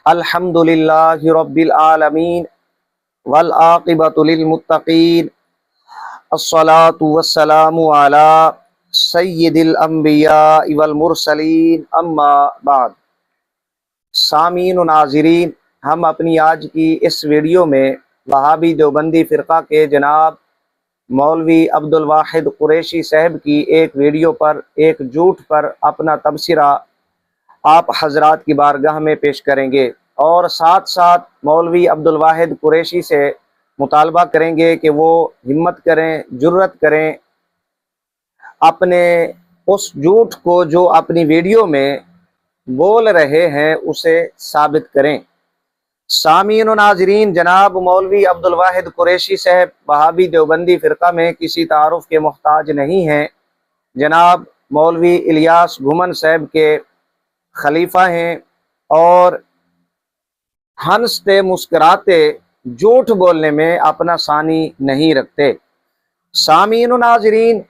الحمدللہ رب العالمین والعاقبۃ للمتقین الصلاۃ والسلام علی سید الانبیاء والمرسلین اما بعد۔ سامعین و ناظرین، ہم اپنی آج کی اس ویڈیو میں وہابی دیوبندی فرقہ کے جناب مولوی عبدالواحد قریشی صاحب کی ایک ویڈیو پر ایک جھوٹ پر اپنا تبصرہ آپ حضرات کی بارگاہ میں پیش کریں گے، اور ساتھ ساتھ مولوی عبدالواحد قریشی سے مطالبہ کریں گے کہ وہ ہمت کریں، جرت کریں، اپنے اس جھوٹ کو جو اپنی ویڈیو میں بول رہے ہیں اسے ثابت کریں۔ سامعین و ناظرین، جناب مولوی عبدالواحد قریشی صاحب وہابی دیوبندی فرقہ میں کسی تعارف کے محتاج نہیں ہیں۔ جناب مولوی الیاس گھمن صاحب کے خلیفہ ہیں اور ہنستے مسکراتے جھوٹ بولنے میں اپنا ثانی نہیں رکھتے۔ سامعین و ناظرین،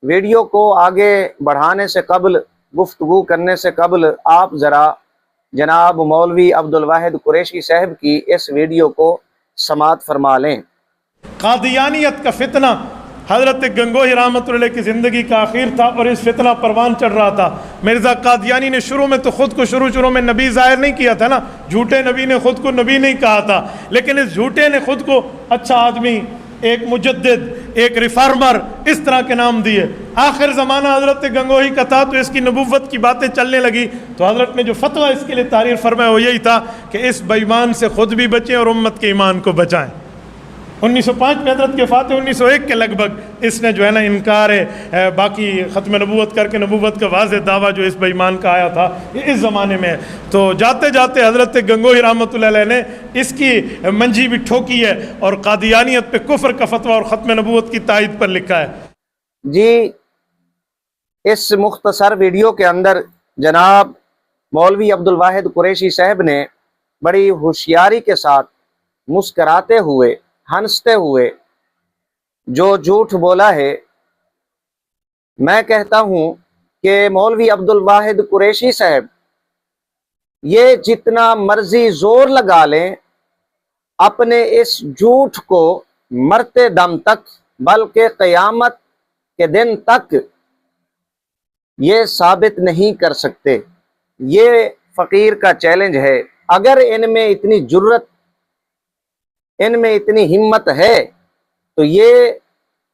ویڈیو کو آگے بڑھانے سے قبل، گفتگو کرنے سے قبل، آپ ذرا جناب مولوی عبدالواحد قریشی صاحب کی اس ویڈیو کو سماعت فرما لیں۔ قادیانیت کا فتنہ حضرت گنگوہی رحمۃ اللہ علیہ کی زندگی کا آخر تھا اور اس فتنہ پروان چڑھ رہا تھا۔ مرزا قادیانی نے شروع میں تو خود کو شروع میں نبی ظاہر نہیں کیا تھا نا، جھوٹے نبی نے خود کو نبی نہیں کہا تھا، لیکن اس جھوٹے نے خود کو اچھا آدمی، ایک مجدد، ایک ریفارمر، اس طرح کے نام دیے۔ آخر زمانہ حضرت گنگوہی کا تھا تو اس کی نبوت کی باتیں چلنے لگی، تو حضرت نے جو فتویٰ اس کے لیے تحریر فرمایا وہ یہی تھا کہ اس بے ایمان سے خود بھی بچیں اور امت کے ایمان کو بچائیں۔ 1905 میں حضرت کے فاتح 1901 کے لگ بھگ اس نے جو ہے نا انکار باقی ختم نبوت کر کے نبوت کا واضح دعویٰ جو اس بے ایمان کا آیا تھا یہ اس زمانے میں ہے۔ تو جاتے جاتے حضرت گنگوہی رحمۃ اللہ علیہ نے اس کی منجی بھی ٹھوکی ہے اور قادیانیت پہ کفر کا فتویٰ اور ختم نبوت کی تائید پر لکھا ہے۔ جی، اس مختصر ویڈیو کے اندر جناب مولوی عبدالواحد قریشی صاحب نے بڑی ہوشیاری کے ساتھ مسکراتے ہوئے، ہنستے ہوئے جو جھوٹ بولا ہے، میں کہتا ہوں کہ مولوی عبدالواحد قریشی صاحب یہ جتنا مرضی زور لگا لیں اپنے اس جھوٹ کو مرتے دم تک، بلکہ قیامت کے دن تک یہ ثابت نہیں کر سکتے۔ یہ فقیر کا چیلنج ہے۔ اگر ان میں اتنی جرت، ان میں اتنی ہمت ہے تو یہ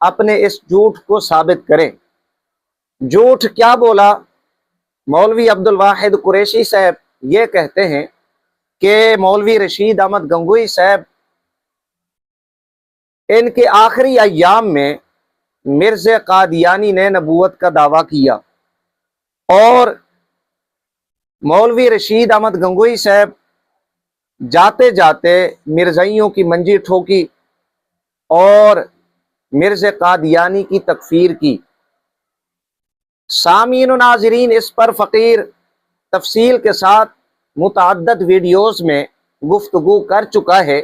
اپنے اس جھوٹ کو ثابت کریں۔ جھوٹ کیا بولا؟ مولوی عبدالواحد قریشی صاحب یہ کہتے ہیں کہ مولوی رشید احمد گنگوہی صاحب ان کے آخری ایام میں مرزا قادیانی نے نبوت کا دعویٰ کیا، اور مولوی رشید احمد گنگوہی صاحب جاتے جاتے مرزائیوں کی منجی ٹھوکی اور مرزا قادیانی کی تکفیر کی۔ سامعین و ناظرین، اس پر فقیر تفصیل کے ساتھ متعدد ویڈیوز میں گفتگو کر چکا ہے۔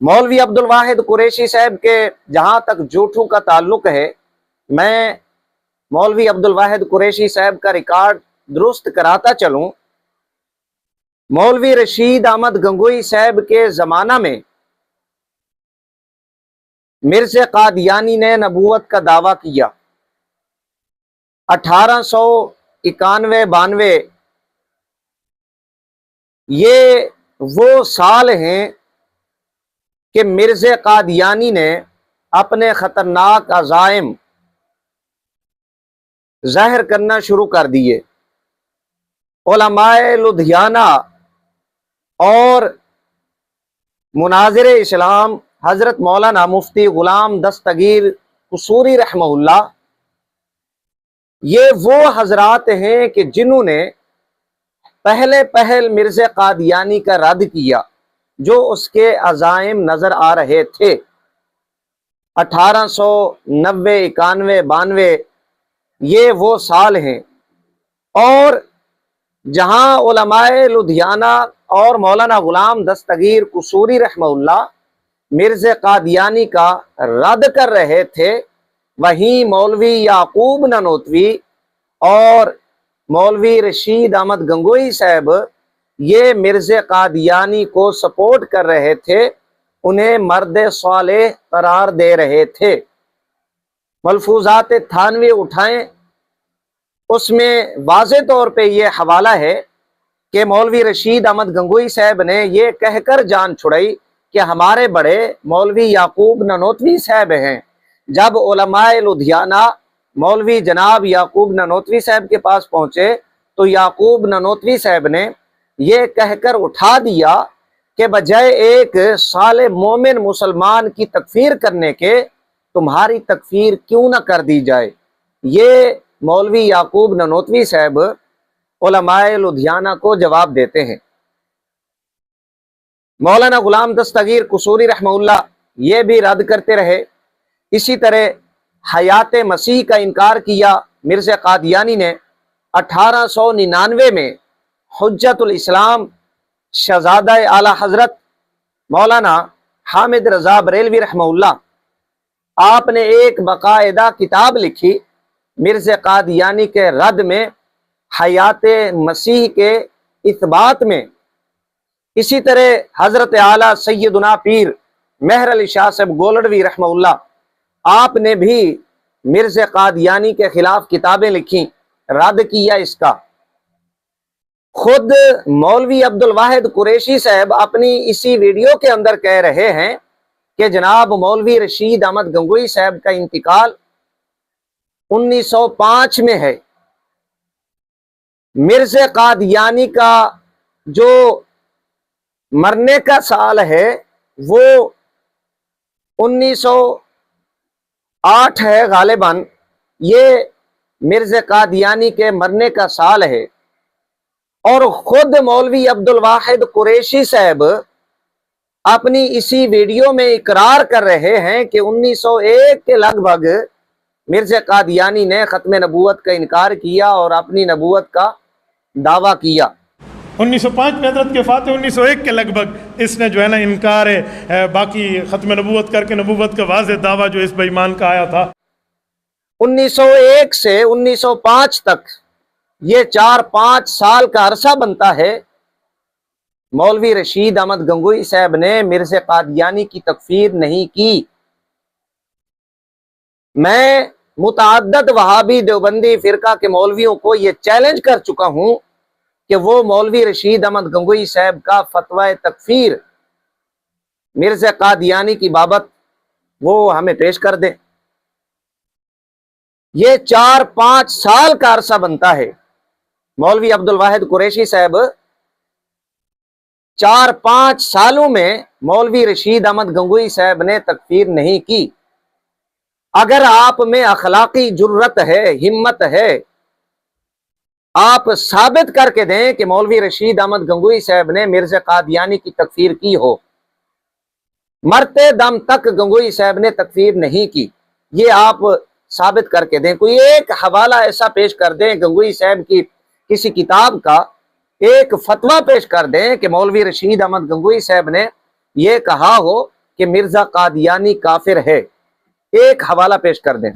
مولوی عبدالواحد قریشی صاحب کے جہاں تک جھوٹوں کا تعلق ہے، میں مولوی عبدالواحد قریشی صاحب کا ریکارڈ درست کراتا چلوں۔ مولوی رشید احمد گنگوہی صاحب کے زمانہ میں مرزا قادیانی نے نبوت کا دعویٰ کیا۔ 1891-92 یہ وہ سال ہیں کہ مرزا قادیانی نے اپنے خطرناک عزائم ظاہر کرنا شروع کر دیے۔ علماء لدھیانہ اور مناظر اسلام حضرت مولانا مفتی غلام دستگیر قصوری رحمہ اللہ، یہ وہ حضرات ہیں کہ جنہوں نے پہل مرزا قادیانی کا رد کیا جو اس کے عزائم نظر آ رہے تھے۔ 1890، 91، 92 یہ وہ سال ہیں، اور جہاں علماء لدھیانہ اور مولانا غلام دستگیر قصوری رحمہ اللہ مرزا قادیانی کا رد کر رہے تھے، وہیں مولوی یعقوب نانوتوی اور مولوی رشید احمد گنگوہی صاحب یہ مرزا قادیانی کو سپورٹ کر رہے تھے، انہیں مرد صالح قرار دے رہے تھے۔ ملفوظات تھانوی اٹھائیں، اس میں واضح طور پہ یہ حوالہ ہے کہ مولوی رشید احمد گنگوئی صاحب نے یہ کہہ کر جان چھڑائی کہ ہمارے بڑے مولوی یعقوب نانوتوی صاحب ہیں۔ جب علماء لدھیانہ مولوی جناب یعقوب نانوتوی صاحب کے پاس پہنچے تو یعقوب نانوتوی صاحب نے یہ کہہ کر اٹھا دیا کہ بجائے ایک صالح مومن مسلمان کی تکفیر کرنے کے تمہاری تکفیر کیوں نہ کر دی جائے۔ یہ مولوی یعقوب نانوتوی صاحب علماء لدھیانہ کو جواب دیتے ہیں۔ مولانا غلام دستگیر قصوری رحمہ اللہ یہ بھی رد کرتے رہے۔ اسی طرح حیات مسیح کا انکار کیا مرزا قادیانی نے۔ 1899 میں حجت الاسلام شہزادہ اعلی حضرت مولانا حامد رضا بریلوی رحمہ اللہ، آپ نے ایک باقاعدہ کتاب لکھی مرزا قادیانی کے رد میں، حیات مسیح کے اثبات میں۔ اسی طرح حضرت اعلیٰ سیدنا پیر مہر علی شاہ صاحب گولڑوی رحمہ اللہ، آپ نے بھی مرزا قادیانی کے خلاف کتابیں لکھیں، رد کیا اس کا۔ خود مولوی عبد الواحد قریشی صاحب اپنی اسی ویڈیو کے اندر کہہ رہے ہیں کہ جناب مولوی رشید احمد گنگوئی صاحب کا انتقال 1905 میں ہے۔ مرزا قادیانی کا جو مرنے کا سال ہے وہ 1908 ہے غالباً، یہ مرزا قادیانی کے مرنے کا سال ہے۔ اور خود مولوی عبد الواحد قریشی صاحب اپنی اسی ویڈیو میں اقرار کر رہے ہیں کہ 1901 کے لگ بھگ مرزا قادیانی نے ختم نبوت کا انکار کیا اور اپنی نبوت کا دعویٰ کیا۔ 1905 میں حضرت کے فاتح 1901 کے لگ بھگ اس نے جو ہے نا انکار ہے باقی ختم نبوت کر کے نبوت کا واضح دعویٰ جو اس بے ایمان کا آیا تھا۔ 1901 سے 1905 تک یہ 4-5 سال کا عرصہ بنتا ہے، مولوی رشید احمد گنگوئی صاحب نے مرزا قادیانی کی تکفیر نہیں کی۔ میں متعدد وہابی دیوبندی فرقہ کے مولویوں کو یہ چیلنج کر چکا ہوں کہ وہ مولوی رشید احمد گنگوئی صاحب کا فتوی تکفیر مرزا قادیانی کی بابت وہ ہمیں پیش کر دیں۔ یہ 4-5 سال کا عرصہ بنتا ہے، مولوی عبد الواحد قریشی صاحب 4-5 سالوں میں مولوی رشید احمد گنگوئی صاحب نے تکفیر نہیں کی۔ اگر آپ میں اخلاقی جرت ہے، ہمت ہے، آپ ثابت کر کے دیں کہ مولوی رشید احمد گنگوئی صاحب نے مرزا قادیانی کی تکفیر کی ہو۔ مرتے دم تک گنگوئی صاحب نے تکفیر نہیں کی، یہ آپ ثابت کر کے دیں۔ کوئی ایک حوالہ ایسا پیش کر دیں گنگوئی صاحب کی کسی کتاب کا، ایک فتویٰ پیش کر دیں کہ مولوی رشید احمد گنگوئی صاحب نے یہ کہا ہو کہ مرزا قادیانی کافر ہے، ایک حوالہ پیش کر دیں۔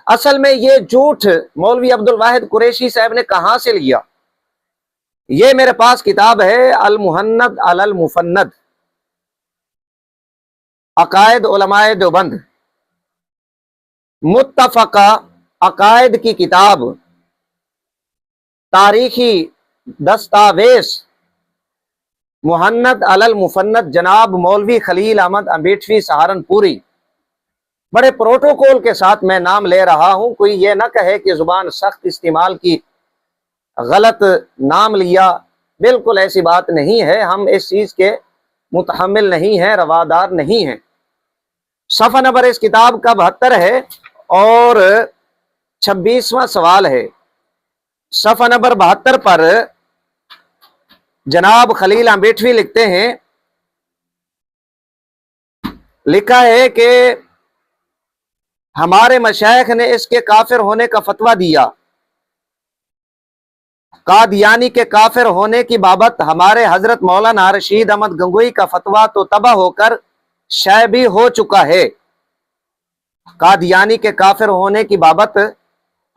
اصل میں یہ جھوٹ مولوی عبد الواحد قریشی صاحب نے کہاں سے لیا؟ یہ میرے پاس کتاب ہے المہند علی المفند، عقائد علماء دیوبند، متفقہ عقائد کی کتاب، تاریخی دستاویز مہند علی المفند، جناب مولوی خلیل احمد امبیٹوی سہارنپوری۔ بڑے پروٹوکول کے ساتھ میں نام لے رہا ہوں، کوئی یہ نہ کہے کہ زبان سخت استعمال کی، غلط نام لیا، بالکل ایسی بات نہیں ہے، ہم اس چیز کے متحمل نہیں ہیں، روادار نہیں ہیں۔ صفحہ نمبر اس کتاب کا 72 ہے اور 26واں سوال ہے۔ صفحہ نمبر 72 پر جناب خلیل امبیٹوی لکھتے ہیں، لکھا ہے کہ ہمارے مشائخ نے اس کے کافر ہونے کا فتویٰ دیا۔ قادیانی کے کافر ہونے کی بابت ہمارے حضرت مولانا رشید احمد گنگوئی کا فتویٰ تو تباہ ہو کر شائع بھی ہو چکا ہے۔ قادیانی کے کافر ہونے کی بابت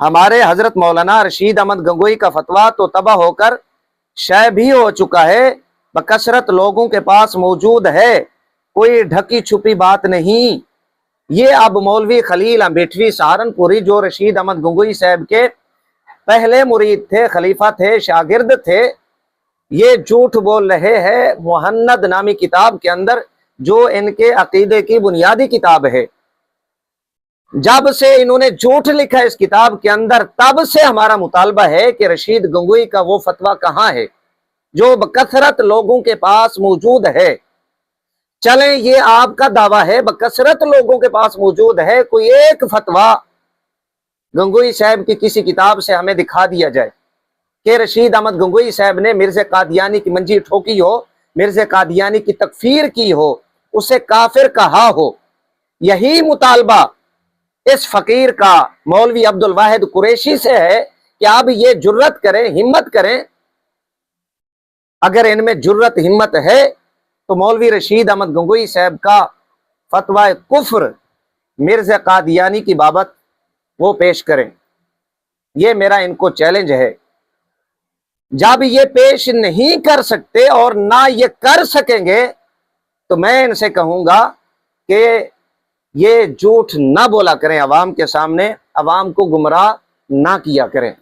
ہمارے حضرت مولانا رشید احمد گنگوئی کا فتویٰ تو تباہ ہو کر شائع بھی ہو چکا ہے، بکثرت لوگوں کے پاس موجود ہے، کوئی ڈھکی چھپی بات نہیں۔ یہ اب مولوی خلیل امبیٹوی سہارنپوری جو رشید احمد گنگوئی صاحب کے پہلے مرید تھے، خلیفہ تھے، شاگرد تھے، یہ جھوٹ بول رہے ہیں مہند نامی کتاب کے اندر، جو ان کے عقیدے کی بنیادی کتاب ہے۔ جب سے انہوں نے جھوٹ لکھا اس کتاب کے اندر، تب سے ہمارا مطالبہ ہے کہ رشید گنگوئی کا وہ فتویٰ کہاں ہے جو بکثرت لوگوں کے پاس موجود ہے۔ چلیں یہ آپ کا دعویٰ ہے بکثرت لوگوں کے پاس موجود ہے، کوئی ایک فتویٰ گنگوئی صاحب کی کسی کتاب سے ہمیں دکھا دیا جائے کہ رشید احمد گنگوئی صاحب نے مرزا قادیانی کی منجی ٹھوکی ہو، مرزا قادیانی کی تکفیر کی ہو، اسے کافر کہا ہو۔ یہی مطالبہ اس فقیر کا مولوی عبدالواحد قریشی سے ہے کہ اب یہ جرت کریں، ہمت کریں، اگر ان میں جرت ہمت ہے تو مولوی رشید احمد گنگوئی صاحب کا فتویٰ کفر مرزا قادیانی کی بابت وہ پیش کریں۔ یہ میرا ان کو چیلنج ہے۔ جب یہ پیش نہیں کر سکتے اور نہ یہ کر سکیں گے تو میں ان سے کہوں گا کہ یہ جھوٹ نہ بولا کریں عوام کے سامنے، عوام کو گمراہ نہ کیا کریں۔